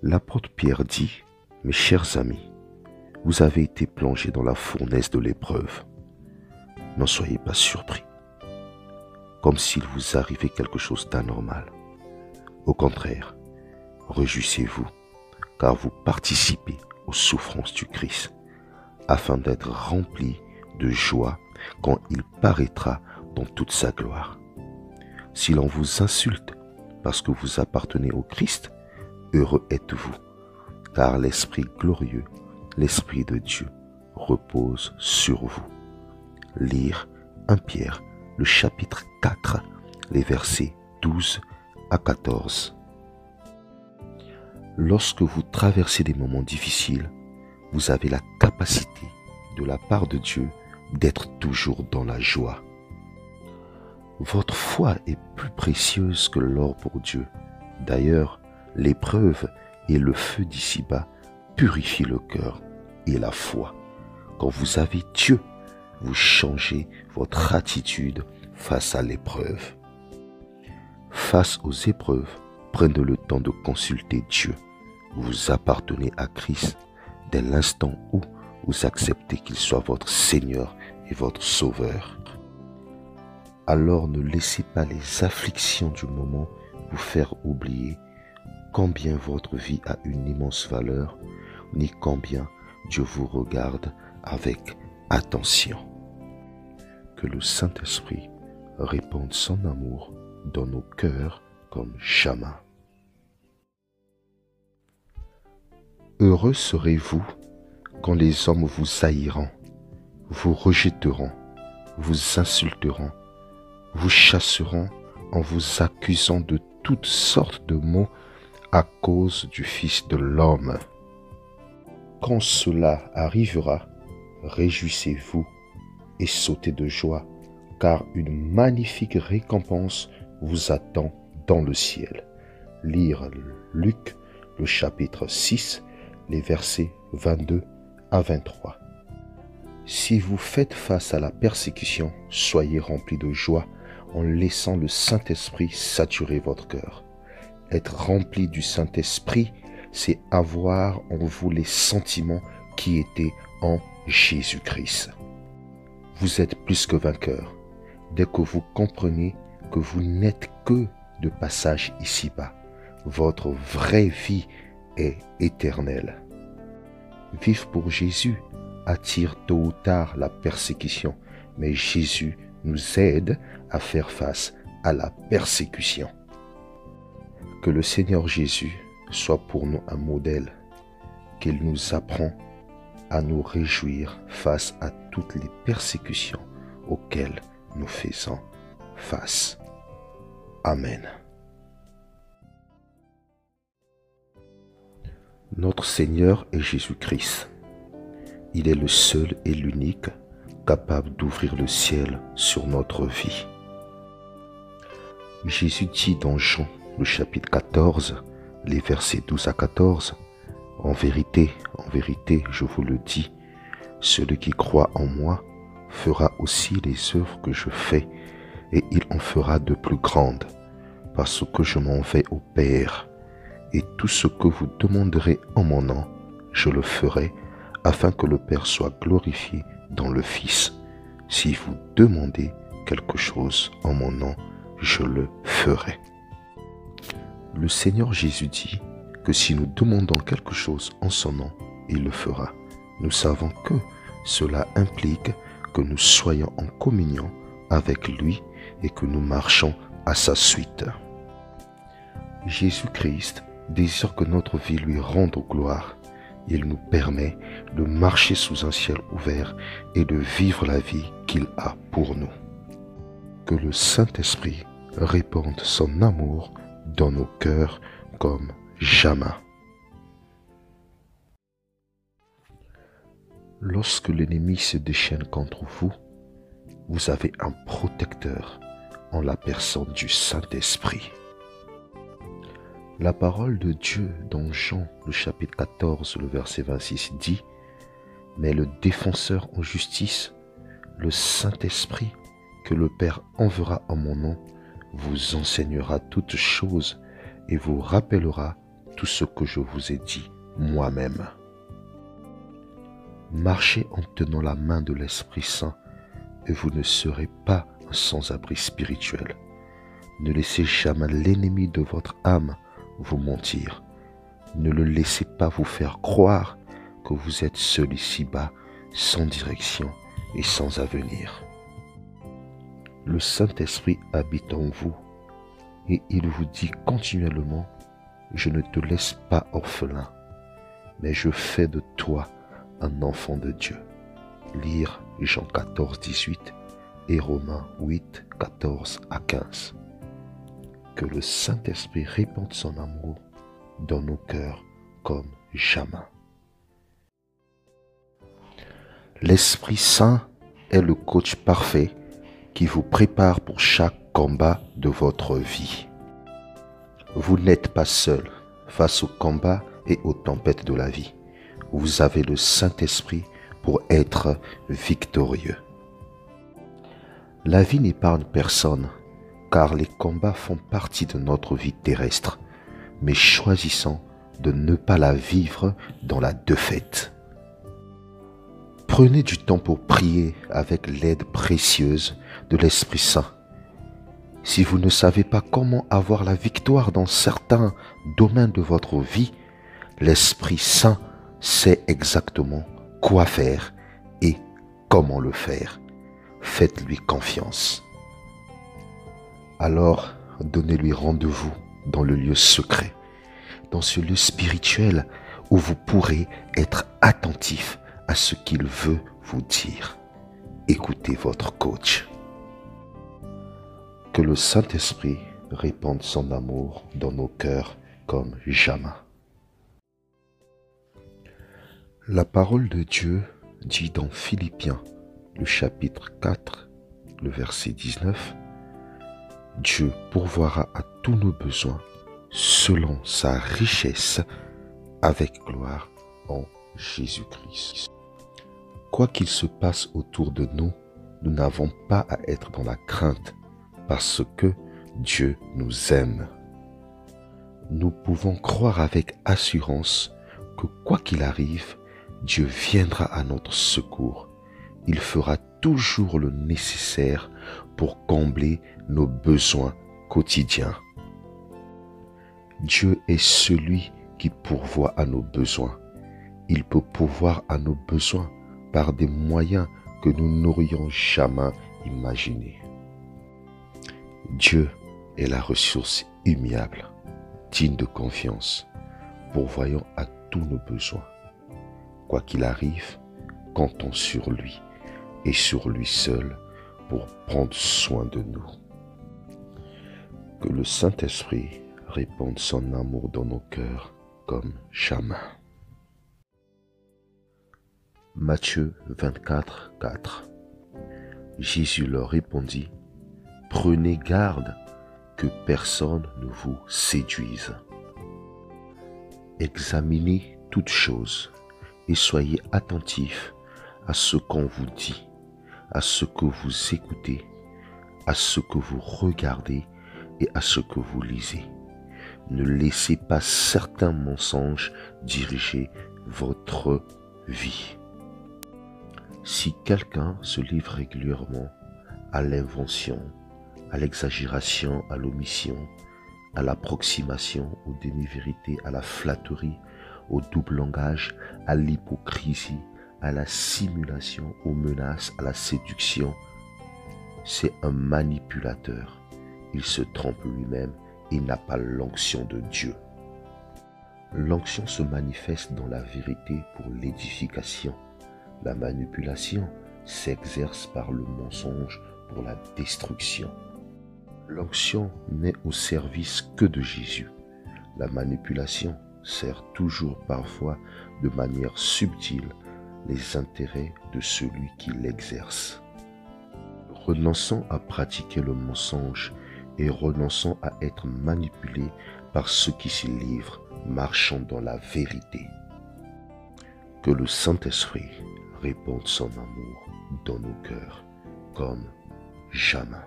L'apôtre Pierre dit, « Mes chers amis, vous avez été plongés dans la fournaise de l'épreuve. N'en soyez pas surpris, comme s'il vous arrivait quelque chose d'anormal. Au contraire, réjouissez-vous, car vous participez aux souffrances du Christ, afin d'être remplis de joie quand il paraîtra dans toute sa gloire. Si l'on vous insulte parce que vous appartenez au Christ, heureux êtes-vous, car l'Esprit glorieux, l'Esprit de Dieu, repose sur vous. » Lire 1 Pierre, le chapitre 4, les versets 12 à 14. Lorsque vous traversez des moments difficiles, vous avez la capacité, de la part de Dieu, d'être toujours dans la joie. Votre foi est plus précieuse que l'or pour Dieu. D'ailleurs, l'épreuve et le feu d'ici-bas purifient le cœur et la foi. Quand vous avez Dieu, vous changez votre attitude face à l'épreuve. Face aux épreuves, prenez le temps de consulter Dieu. Vous appartenez à Christ dès l'instant où vous acceptez qu'il soit votre Seigneur et votre Sauveur. Alors ne laissez pas les afflictions du moment vous faire oublier combien votre vie a une immense valeur, ni combien Dieu vous regarde avec attention. Que le Saint-Esprit répande son amour dans nos cœurs comme jamais. Heureux serez-vous quand les hommes vous haïront, vous rejetteront, vous insulteront, vous chasseront en vous accusant de toutes sortes de maux à cause du Fils de l'homme. Quand cela arrivera, réjouissez-vous et sautez de joie, car une magnifique récompense vous attend dans le ciel. Lire Luc, le chapitre 6, les versets 22 à 23. Si vous faites face à la persécution, soyez remplis de joie en laissant le Saint-Esprit saturer votre cœur. Être rempli du Saint-Esprit, c'est avoir en vous les sentiments qui étaient en Jésus-Christ. Vous êtes plus que vainqueur dès que vous comprenez que vous n'êtes que de passage ici-bas. Votre vraie vie est éternelle. Vivre pour Jésus attire tôt ou tard la persécution, mais Jésus nous aide à faire face à la persécution. Que le Seigneur Jésus soit pour nous un modèle, qu'il nous apprend à nous réjouir face à toutes les persécutions auxquelles nous faisons face. Amen. Notre Seigneur est Jésus-Christ. Il est le seul et l'unique capable d'ouvrir le ciel sur notre vie. Jésus dit dans Jean, le chapitre 14, les versets 12 à 14, « En vérité, je vous le dis, celui qui croit en moi fera aussi les œuvres que je fais, et il en fera de plus grandes, parce que je m'en vais au Père. Et tout ce que vous demanderez en mon nom, je le ferai, afin que le Père soit glorifié dans le Fils. Si vous demandez quelque chose en mon nom, je le ferai. » Le Seigneur Jésus dit que si nous demandons quelque chose en son nom, il le fera. Nous savons que cela implique que nous soyons en communion avec lui et que nous marchons à sa suite. Jésus-Christ désire que notre vie lui rende gloire. Il nous permet de marcher sous un ciel ouvert et de vivre la vie qu'il a pour nous. Que le Saint-Esprit répande son amour dans nos cœurs comme jamais. Lorsque l'ennemi se déchaîne contre vous, vous avez un protecteur en la personne du Saint-Esprit. La parole de Dieu dans Jean, le chapitre 14, le verset 26 dit « Mais le défenseur en justice, le Saint-Esprit, que le Père enverra en mon nom, vous enseignera toutes choses et vous rappellera tout ce que je vous ai dit moi-même. Marchez en tenant la main de l'Esprit Saint et vous ne serez pas un sans-abri spirituel. Ne laissez jamais l'ennemi de votre âme vous mentir. Ne le laissez pas vous faire croire que vous êtes seul ici-bas, sans direction et sans avenir. Le Saint-Esprit habite en vous et il vous dit continuellement: je ne te laisse pas orphelin, mais je fais de toi un enfant de Dieu. Lire Jean 14, 18 et Romains 8, 14 à 15. Que le Saint-Esprit répande son amour dans nos cœurs comme jamais. L'Esprit Saint est le coach parfait qui vous prépare pour chaque combat de votre vie. Vous n'êtes pas seul face aux combats et aux tempêtes de la vie. Vous avez le Saint-Esprit pour être victorieux. La vie n'épargne personne, car les combats font partie de notre vie terrestre, mais choisissons de ne pas la vivre dans la défaite. Prenez du temps pour prier avec l'aide précieuse de l'Esprit Saint. Si vous ne savez pas comment avoir la victoire dans certains domaines de votre vie, l'Esprit Saint sait exactement quoi faire et comment le faire. Faites-lui confiance. Alors, donnez-lui rendez-vous dans le lieu secret, dans ce lieu spirituel où vous pourrez être attentif à ce qu'il veut vous dire. Écoutez votre coach. Que le Saint-Esprit répande son amour dans nos cœurs comme jamais. La parole de Dieu dit dans Philippiens, le chapitre 4, le verset 19, « Dieu pourvoira à tous nos besoins selon sa richesse avec gloire en Jésus-Christ. » Quoi qu'il se passe autour de nous, nous n'avons pas à être dans la crainte parce que Dieu nous aime. Nous pouvons croire avec assurance que quoi qu'il arrive, Dieu viendra à notre secours. Il fera toujours le nécessaire pour combler nos besoins quotidiens. Dieu est celui qui pourvoit à nos besoins. Il peut pourvoir à nos besoins par des moyens que nous n'aurions jamais imaginés. Dieu est la ressource immuable, digne de confiance, pourvoyant à tous nos besoins. Quoi qu'il arrive, comptons sur lui et sur lui seul pour prendre soin de nous. Que le Saint-Esprit répande son amour dans nos cœurs comme jamais. Matthieu 24, 4. Jésus leur répondit: « Prenez garde que personne ne vous séduise. Examinez toutes choses et soyez attentifs à ce qu'on vous dit, à ce que vous écoutez, à ce que vous regardez et à ce que vous lisez. Ne laissez pas certains mensonges diriger votre vie. » Si quelqu'un se livre régulièrement à l'invention, à l'exagération, à l'omission, à l'approximation, aux demi-vérités, à la flatterie, au double langage, à l'hypocrisie, à la simulation, aux menaces, à la séduction, c'est un manipulateur. Il se trompe lui-même et n'a pas l'onction de Dieu. L'onction se manifeste dans la vérité pour l'édification. La manipulation s'exerce par le mensonge pour la destruction. L'onction n'est au service que de Jésus. La manipulation sert toujours parfois de manière subtile les intérêts de celui qui l'exerce. Renonçons à pratiquer le mensonge et renonçons à être manipulés par ceux qui s'y livrent, marchant dans la vérité. Que le Saint-Esprit répande son amour dans nos cœurs comme jamais.